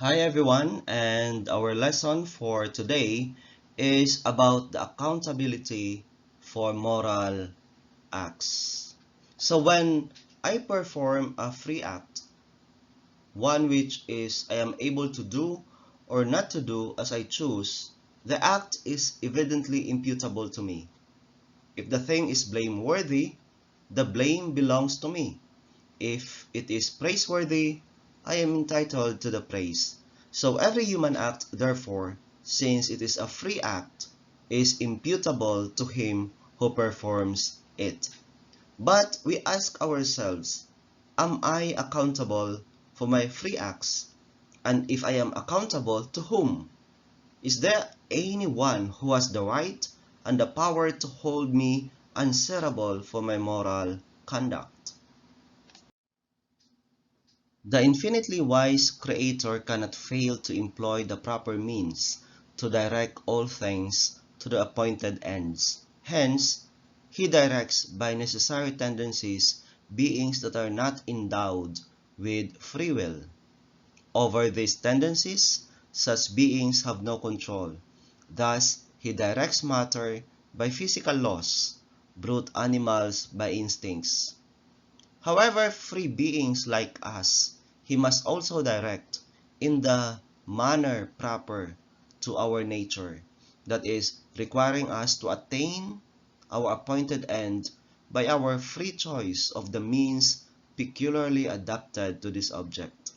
Hi everyone, and our lesson for today is about the accountability for moral acts. So when I perform a free act, one which is I am able to do or not to do as I choose, the act is evidently imputable to me. If the thing is blameworthy, the blame belongs to me. If it is praiseworthy, I am entitled to the praise. So every human act, therefore, since it is a free act, is imputable to him who performs it. But we ask ourselves, am I accountable for my free acts? And if I am accountable, to whom? Is there anyone who has the right and the power to hold me answerable for my moral conduct? The infinitely wise Creator cannot fail to employ the proper means to direct all things to the appointed ends. Hence, He directs by necessary tendencies beings that are not endowed with free will. Over these tendencies, such beings have no control. Thus, He directs matter by physical laws, brute animals by instincts. However, free beings like us, He must also direct in the manner proper to our nature, that is, requiring us to attain our appointed end by our free choice of the means peculiarly adapted to this object.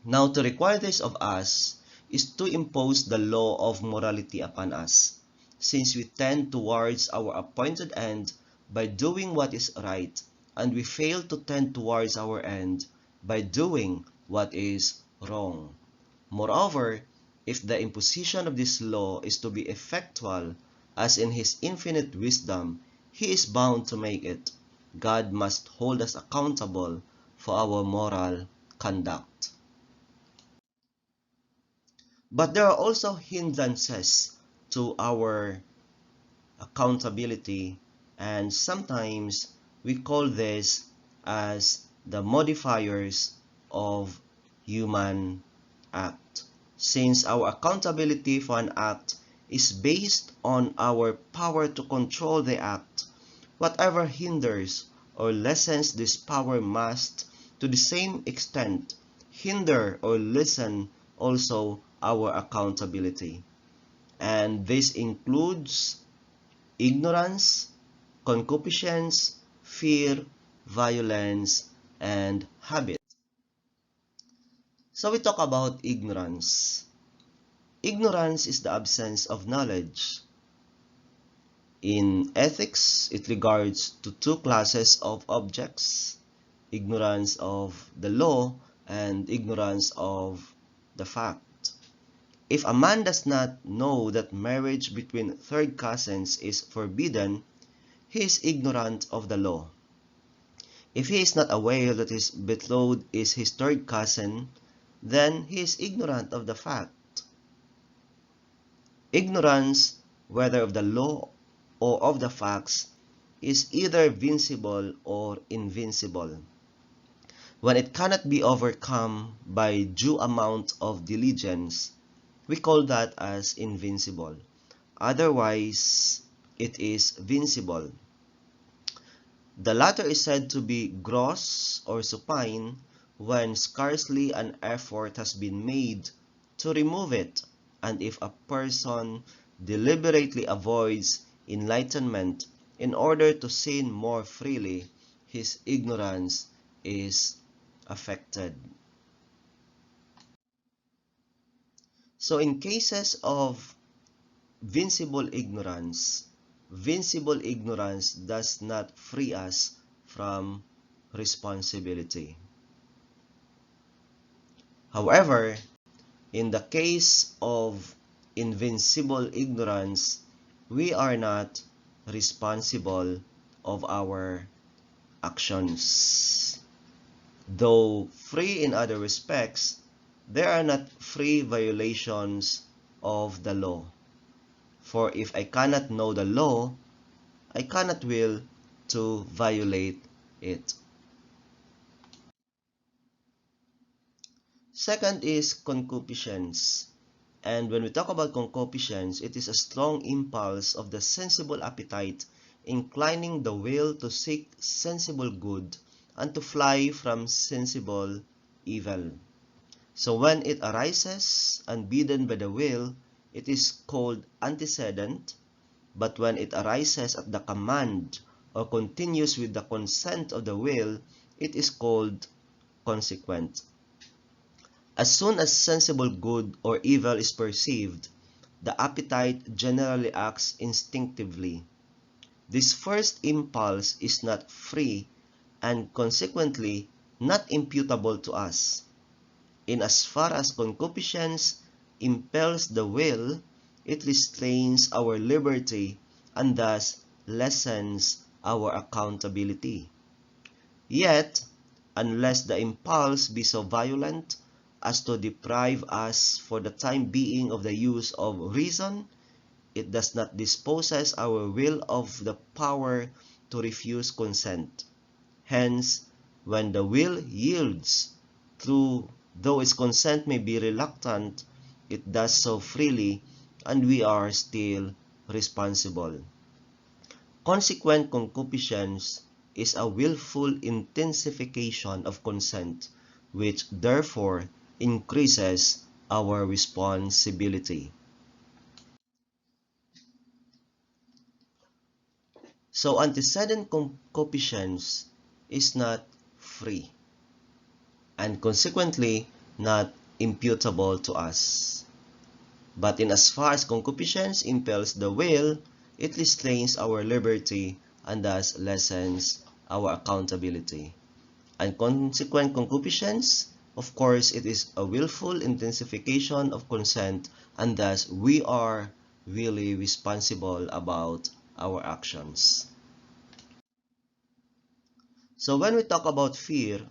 Now, to require this of us is to impose the law of morality upon us, since we tend towards our appointed end by doing what is right, and we fail to tend towards our end by doing what is wrong. Moreover, if the imposition of this law is to be effectual, as in His infinite wisdom He is bound to make it, God must hold us accountable for our moral conduct. But there are also hindrances to our accountability, and sometimes we call this as the modifiers of human act. Since our accountability for an act is based on our power to control the act, whatever hinders or lessens this power must, to the same extent, hinder or lessen also our accountability. And this includes ignorance, concupiscence, fear, violence, and habit. So we talk about ignorance. Ignorance is the absence of knowledge. In ethics, it regards to two classes of objects: ignorance of the law and ignorance of the fact. If a man does not know that marriage between third cousins is forbidden, he is ignorant of the law. If he is not aware that his betrothed is his third cousin, then he is ignorant of the fact. Ignorance, whether of the law or of the facts, is either vincible or invincible. When it cannot be overcome by due amount of diligence, we call that as invincible. Otherwise, it is vincible. The latter is said to be gross or supine when scarcely an effort has been made to remove it, and if a person deliberately avoids enlightenment in order to sin more freely, his ignorance is affected. So in cases of vincible ignorance does not free us from responsibility. However, in the case of invincible ignorance, we are not responsible of our actions. Though free in other respects, there are not free violations of the law. For if I cannot know the law, I cannot will to violate it. Second is concupiscence. And when we talk about concupiscence, it is a strong impulse of the sensible appetite, inclining the will to seek sensible good and to fly from sensible evil. So when it arises unbidden by the will, it is called antecedent, but when it arises at the command or continues with the consent of the will, it is called consequent. As soon as sensible good or evil is perceived, the appetite generally acts instinctively. This first impulse is not free and consequently not imputable to us. In as far as concupiscence impels the will, it restrains our liberty and thus lessens our accountability. Yet, unless the impulse be so violent as to deprive us for the time being of the use of reason, it does not dispose our will of the power to refuse consent. Hence, when the will yields, though its consent may be reluctant, it does so freely, and we are still responsible. Consequent concupiscence is a willful intensification of consent, which therefore increases our responsibility. So antecedent concupiscence is not free and consequently not imputable to us. But in as far as concupiscence impels the will, it restrains our liberty and thus lessens our accountability. And consequent concupiscence, of course, it is a willful intensification of consent, and thus we are really responsible about our actions. So when we talk about fear,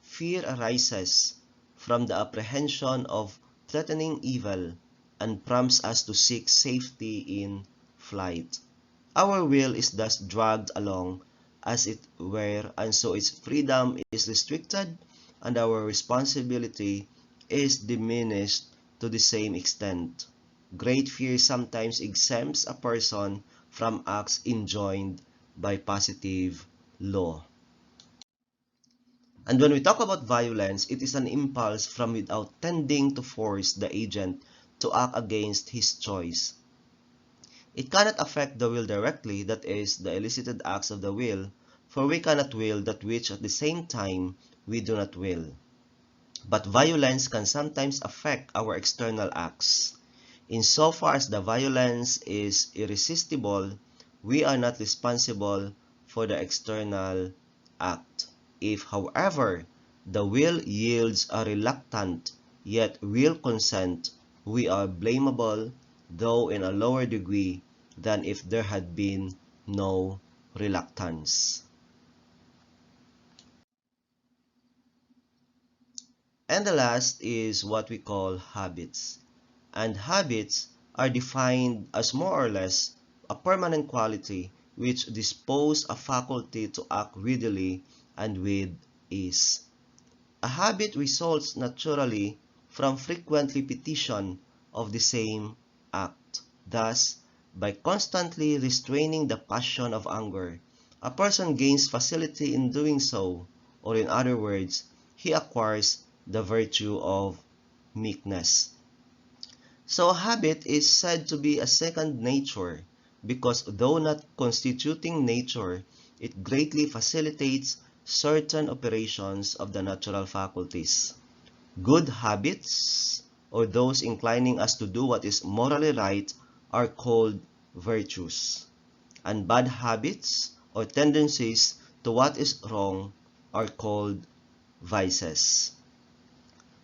fear arises from the apprehension of threatening evil and prompts us to seek safety in flight. Our will is thus dragged along as it were, and so its freedom is restricted and our responsibility is diminished to the same extent. Great fear sometimes exempts a person from acts enjoined by positive law. And when we talk about violence, it is an impulse from without tending to force the agent to act against his choice. It cannot affect the will directly, that is, the elicited acts of the will, for we cannot will that which at the same time we do not will. But violence can sometimes affect our external acts. Insofar as the violence is irresistible, we are not responsible for the external act. If, however, the will yields a reluctant yet real consent, we are blamable, though in a lower degree than if there had been no reluctance. And the last is what we call habits. And habits are defined as more or less a permanent quality which dispose a faculty to act readily and with ease. A habit results naturally from frequent repetition of the same act. Thus, by constantly restraining the passion of anger, a person gains facility in doing so, or in other words, he acquires the virtue of meekness. So a habit is said to be a second nature because though not constituting nature, it greatly facilitates certain operations of the natural faculties. Good habits, or those inclining us to do what is morally right, are called virtues. And bad habits, or tendencies to what is wrong, are called vices.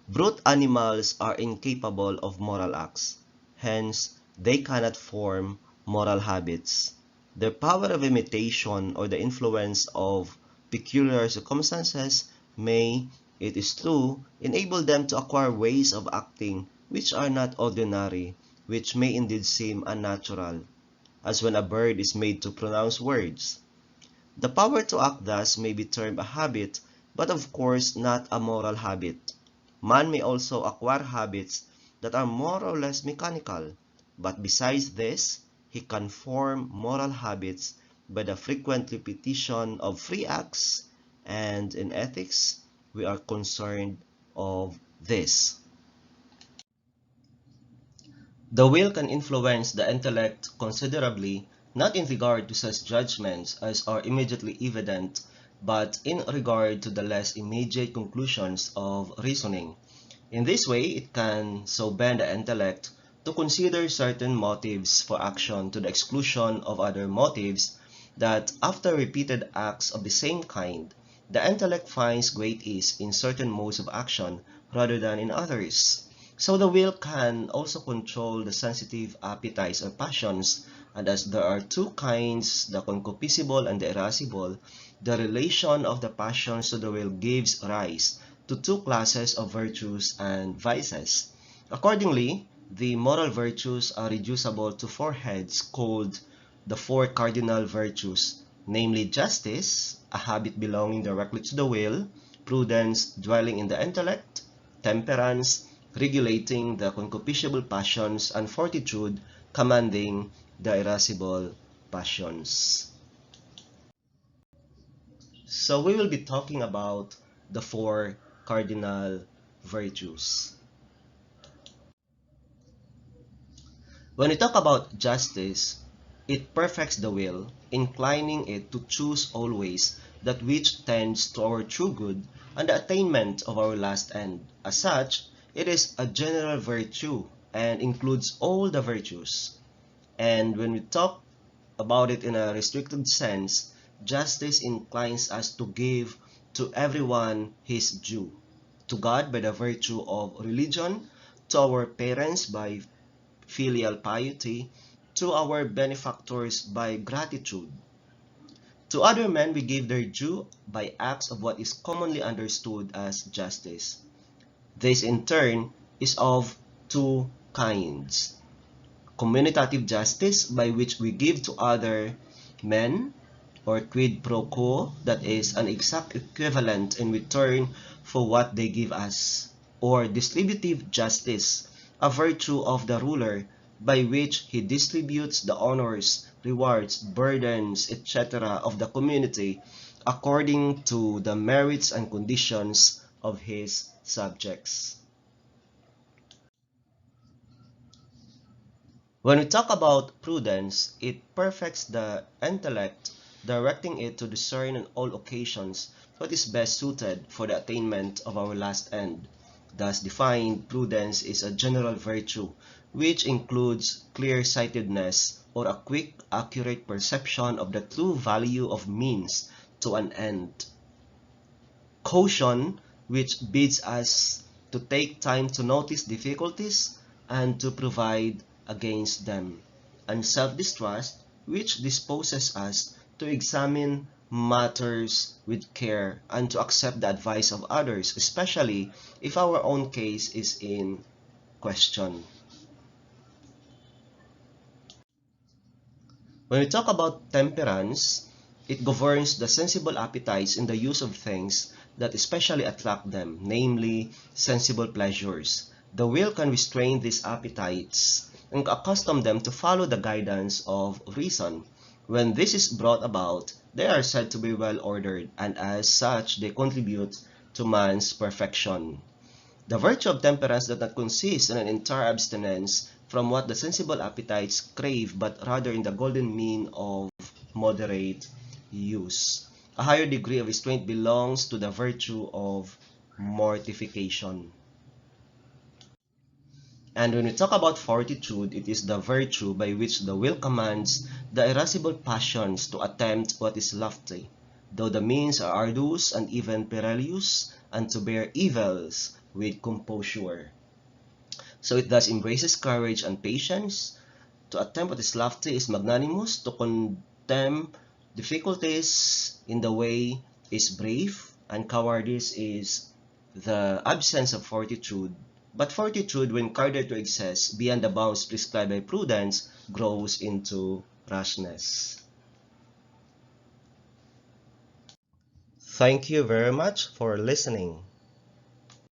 Brute animals are incapable of moral acts, hence they cannot form moral habits. Their power of imitation or the influence of peculiar circumstances may, it is true, enable them to acquire ways of acting which are not ordinary, which may indeed seem unnatural, as when a bird is made to pronounce words. The power to act thus may be termed a habit, but of course not a moral habit. Man may also acquire habits that are more or less mechanical, but besides this, he can form moral habits by the frequent repetition of free acts, and in ethics, we are concerned of this. The will can influence the intellect considerably, not in regard to such judgments as are immediately evident, but in regard to the less immediate conclusions of reasoning. In this way, it can so bend the intellect to consider certain motives for action to the exclusion of other motives that, after repeated acts of the same kind, the intellect finds great ease in certain modes of action rather than in others. So the will can also control the sensitive appetites or passions, and as there are two kinds, the concupiscible and the irascible, the relation of the passions to the will gives rise to two classes of virtues and vices. Accordingly, the moral virtues are reducible to four heads called the four cardinal virtues, namely justice, a habit belonging directly to the will, prudence, dwelling in the intellect, temperance, regulating the concupiscible passions, and fortitude, commanding the irascible passions. So we will be talking about the four cardinal virtues. When we talk about justice, it perfects the will, inclining it to choose always that which tends to our true good and the attainment of our last end. As such, it is a general virtue and includes all the virtues. And when we talk about it in a restricted sense, justice inclines us to give to everyone his due. To God by the virtue of religion, to our parents by filial piety, to our benefactors by gratitude. To other men we give their due by acts of what is commonly understood as justice. This in turn is of two kinds. Communitative justice, by which we give to other men, or quid pro quo, that is an exact equivalent in return for what they give us, or distributive justice, a virtue of the ruler, by which he distributes the honors, rewards, burdens, etc. of the community according to the merits and conditions of his subjects. When we talk about prudence, it perfects the intellect, directing it to discern on all occasions what is best suited for the attainment of our last end. Thus defined, prudence is a general virtue which includes clear-sightedness or a quick, accurate perception of the true value of means to an end. Caution, which bids us to take time to notice difficulties and to provide against them, and self-distrust, which disposes us to examine matters with care and to accept the advice of others, especially if our own case is in question. When we talk about temperance, it governs the sensible appetites in the use of things that especially attract them, namely sensible pleasures. The will can restrain these appetites and accustom them to follow the guidance of reason. When this is brought about, they are said to be well ordered, and as such they contribute to man's perfection. The virtue of temperance does not consist in an entire abstinence from what the sensible appetites crave, but rather in the golden mean of moderate use. A higher degree of restraint belongs to the virtue of mortification. And when we talk about fortitude, it is the virtue by which the will commands the irascible passions to attempt what is lofty, though the means are arduous and even perilous, and to bear evils with composure. So it thus embraces courage and patience. To attempt what is lofty is magnanimous. To condemn difficulties in the way is brave. And cowardice is the absence of fortitude. But fortitude, when carried to excess beyond the bounds prescribed by prudence, grows into rashness. Thank you very much for listening.